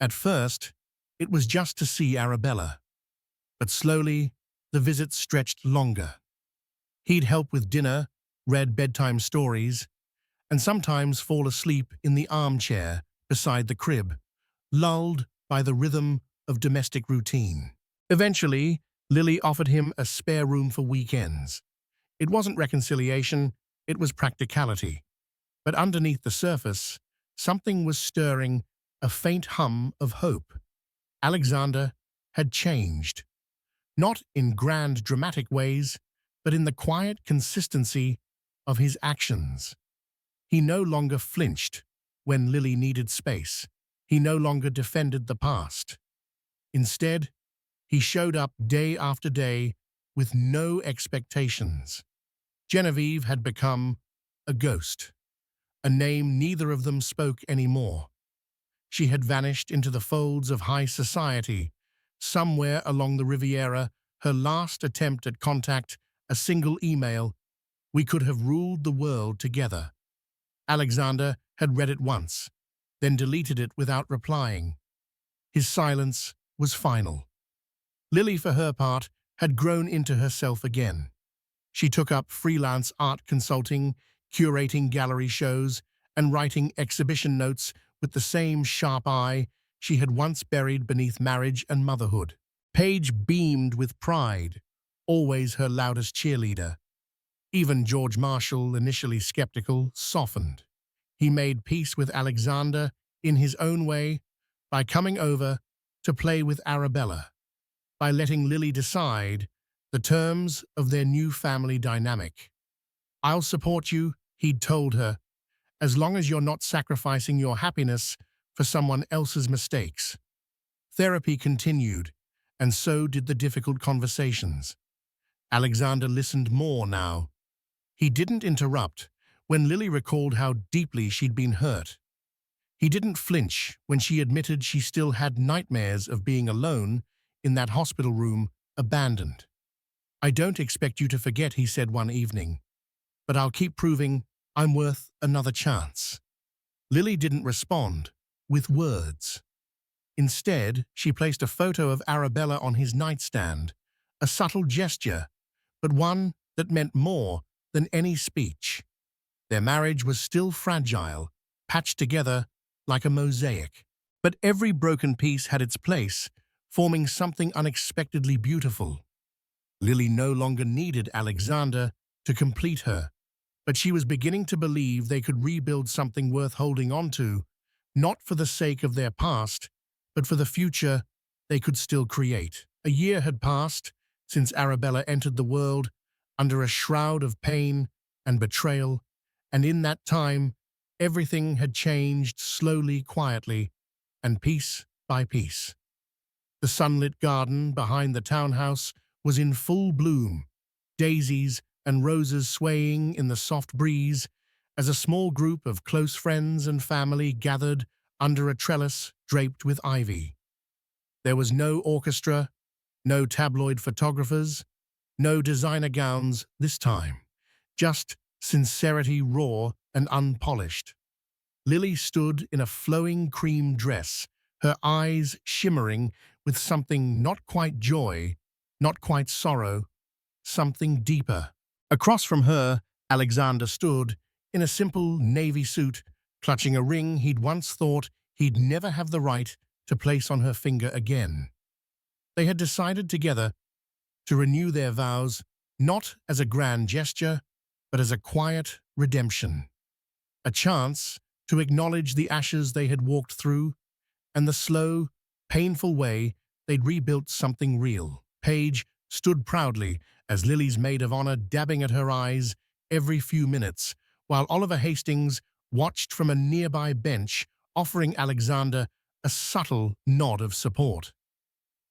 At first, it was just to see Arabella, but slowly the visits stretched longer. He'd help with dinner, read bedtime stories, and sometimes fall asleep in the armchair beside the crib, lulled by the rhythm of domestic routine. Eventually, Lily offered him a spare room for weekends. It wasn't reconciliation, it was practicality. But underneath the surface, something was stirring, a faint hum of hope. Alexander had changed. Not in grand, dramatic ways, but in the quiet consistency of his actions. He no longer flinched when Lily needed space. He no longer defended the past. Instead, he showed up day after day with no expectations. Genevieve had become a ghost, a name neither of them spoke anymore. She had vanished into the folds of high society. Somewhere along the Riviera, her last attempt at contact, a single email, "We could have ruled the world together." Alexander had read it once, then deleted it without replying. His silence was final. Lily, for her part, had grown into herself again. She took up freelance art consulting, curating gallery shows, and writing exhibition notes with the same sharp eye she had once buried beneath marriage and motherhood. Paige beamed with pride, always her loudest cheerleader. Even George Marshall, initially skeptical, softened. He made peace with Alexander in his own way by coming over to play with Arabella, by letting Lily decide the terms of their new family dynamic. "I'll support you," he'd told her, "as long as you're not sacrificing your happiness for someone else's mistakes." Therapy continued, and so did the difficult conversations. Alexander listened more now. He didn't interrupt when Lily recalled how deeply she'd been hurt. He didn't flinch when she admitted she still had nightmares of being alone in that hospital room, abandoned. "I don't expect you to forget," he said one evening, "but I'll keep proving I'm worth another chance." Lily didn't respond with words. Instead, she placed a photo of Arabella on his nightstand, a subtle gesture, but one that meant more than any speech. Their marriage was still fragile, patched together like a mosaic. But every broken piece had its place, forming something unexpectedly beautiful. Lily no longer needed Alexander to complete her, but she was beginning to believe they could rebuild something worth holding on to, not for the sake of their past, but for the future they could still create. A year had passed since Arabella entered the world under a shroud of pain and betrayal, and in that time, everything had changed slowly, quietly, and piece by piece. The sunlit garden behind the townhouse was in full bloom, daisies and roses swaying in the soft breeze as a small group of close friends and family gathered under a trellis draped with ivy. There was no orchestra, no tabloid photographers, no designer gowns this time, just sincerity raw and unpolished. Lily stood in a flowing cream dress, her eyes shimmering with something not quite joy, not quite sorrow, something deeper. Across from her, Alexander stood, in a simple navy suit, clutching a ring he'd once thought he'd never have the right to place on her finger again. They had decided together to renew their vows, not as a grand gesture, but as a quiet redemption. A chance to acknowledge the ashes they had walked through and the slow, painful way they'd rebuilt something real. Paige stood proudly as Lily's maid of honor, dabbing at her eyes every few minutes, while Oliver Hastings watched from a nearby bench, offering Alexander a subtle nod of support.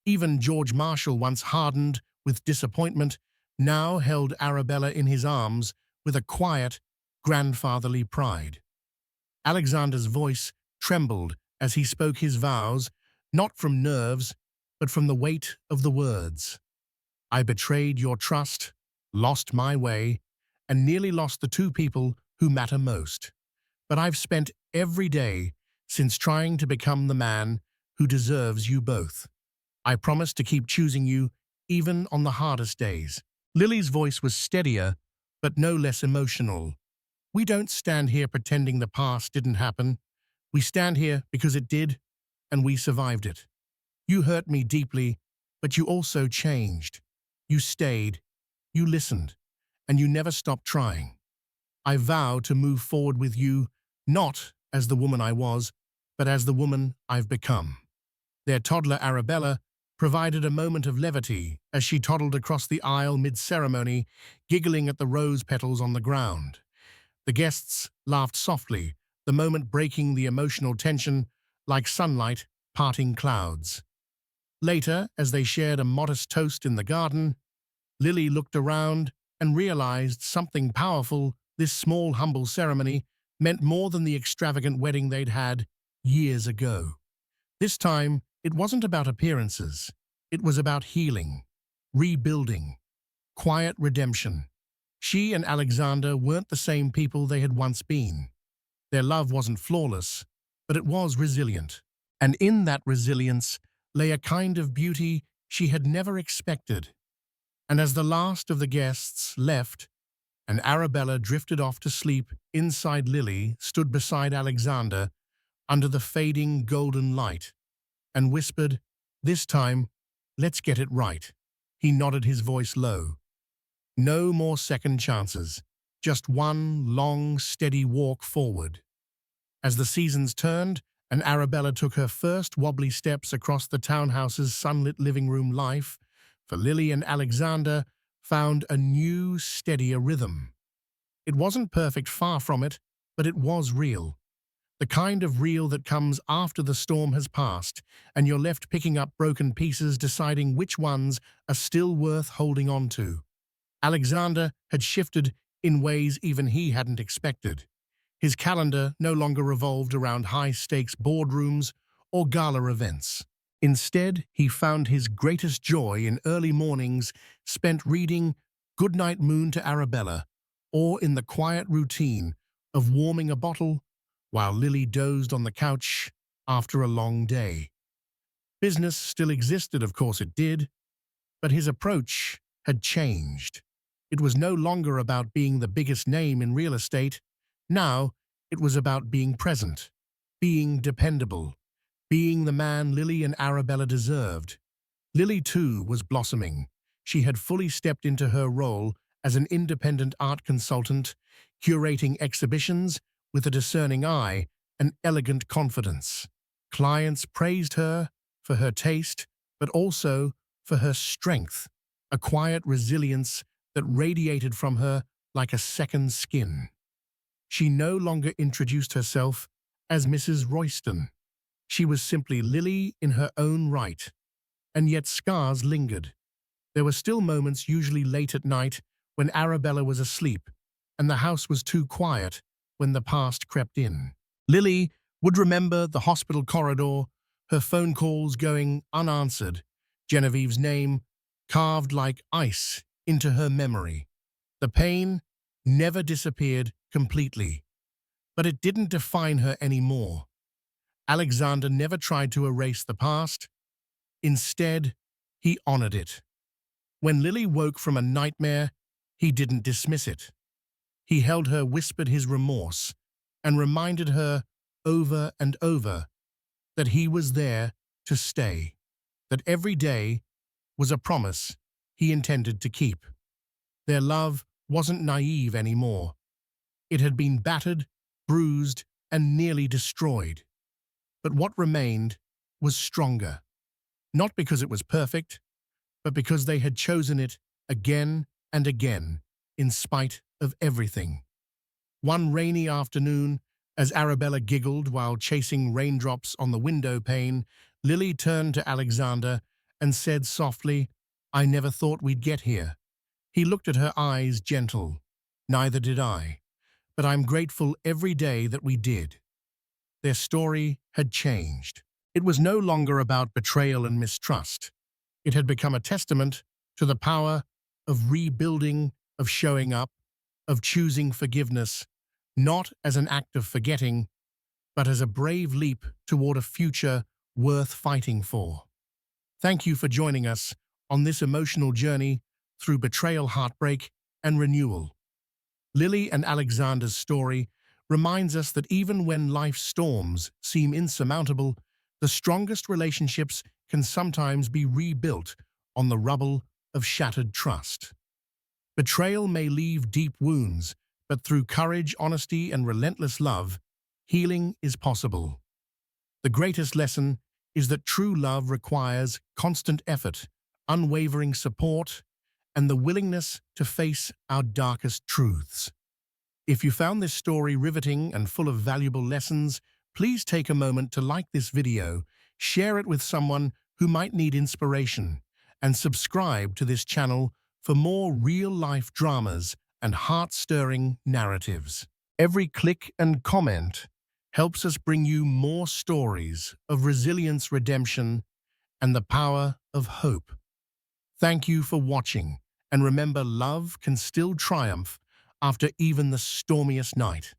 Even George Marshall, once hardened with disappointment, now held Arabella in his arms with a quiet, grandfatherly pride. Alexander's voice trembled as he spoke his vows, not from nerves, but from the weight of the words. "I betrayed your trust, lost my way, and nearly lost the two people who matter most. But I've spent every day since trying to become the man who deserves you both. I promise to keep choosing you even on the hardest days." Lily's voice was steadier, but no less emotional. "We don't stand here pretending the past didn't happen. We stand here because it did, and we survived it. You hurt me deeply, but you also changed. You stayed, you listened, and you never stopped trying. I vow to move forward with you, not as the woman I was, but as the woman I've become." Their toddler Arabella provided a moment of levity as she toddled across the aisle mid-ceremony, giggling at the rose petals on the ground. The guests laughed softly, the moment breaking the emotional tension like sunlight parting clouds. Later, as they shared a modest toast in the garden, Lily looked around and realized something powerful. This small, humble ceremony meant more than the extravagant wedding they'd had years ago. This time, it wasn't about appearances. It was about healing, rebuilding, quiet redemption. She and Alexander weren't the same people they had once been. Their love wasn't flawless, but it was resilient. And in that resilience lay a kind of beauty she had never expected. And as the last of the guests left, and Arabella drifted off to sleep inside, Lily stood beside Alexander under the fading golden light and whispered, "This time, let's get it right." He nodded, his voice low. No more second chances, just one long, steady walk forward. As the seasons turned and Arabella took her first wobbly steps across the townhouse's sunlit living room, life, for Lily and Alexander, found a new, steadier rhythm. It wasn't perfect, far from it, but it was real. The kind of real that comes after the storm has passed, and you're left picking up broken pieces, deciding which ones are still worth holding on to. Alexander had shifted in ways even he hadn't expected. His calendar no longer revolved around high-stakes boardrooms or gala events. Instead, he found his greatest joy in early mornings spent reading Goodnight Moon to Arabella, or in the quiet routine of warming a bottle while Lily dozed on the couch after a long day. Business still existed, of course it did, but his approach had changed. It was no longer about being the biggest name in real estate. Now, it was about being present, being dependable, being the man Lily and Arabella deserved. Lily, too, was blossoming. She had fully stepped into her role as an independent art consultant, curating exhibitions with a discerning eye and elegant confidence. Clients praised her for her taste, but also for her strength, a quiet resilience that radiated from her like a second skin. She no longer introduced herself as Mrs. Royston. She was simply Lily in her own right, and yet scars lingered. There were still moments, usually late at night, when Arabella was asleep and the house was too quiet, when the past crept in. Lily would remember the hospital corridor, her phone calls going unanswered, Genevieve's name carved like ice into her memory. The pain never disappeared completely, but it didn't define her anymore. Alexander never tried to erase the past. Instead, he honored it. When Lily woke from a nightmare, he didn't dismiss it. He held her, whispered his remorse, and reminded her over and over that he was there to stay, that every day was a promise he intended to keep. Their love wasn't naive anymore. It had been battered, bruised, and nearly destroyed. But what remained was stronger, not because it was perfect, but because they had chosen it again and again, in spite of everything. One rainy afternoon, as Arabella giggled while chasing raindrops on the window pane, Lily turned to Alexander and said softly, "I never thought we'd get here." He looked at her, eyes gentle. "Neither did I, but I'm grateful every day that we did." Their story had changed. It was no longer about betrayal and mistrust. It had become a testament to the power of rebuilding, of showing up, of choosing forgiveness, not as an act of forgetting, but as a brave leap toward a future worth fighting for. Thank you for joining us on this emotional journey through betrayal, heartbreak, and renewal. Lily and Alexander's story reminds us that even when life's storms seem insurmountable, the strongest relationships can sometimes be rebuilt on the rubble of shattered trust. Betrayal may leave deep wounds, but through courage, honesty, and relentless love, healing is possible. The greatest lesson is that true love requires constant effort, unwavering support, and the willingness to face our darkest truths. If you found this story riveting and full of valuable lessons, please take a moment to like this video, share it with someone who might need inspiration, and subscribe to this channel for more real-life dramas and heart-stirring narratives. Every click and comment helps us bring you more stories of resilience, redemption, and the power of hope. Thank you for watching, and remember, love can still triumph after even the stormiest night.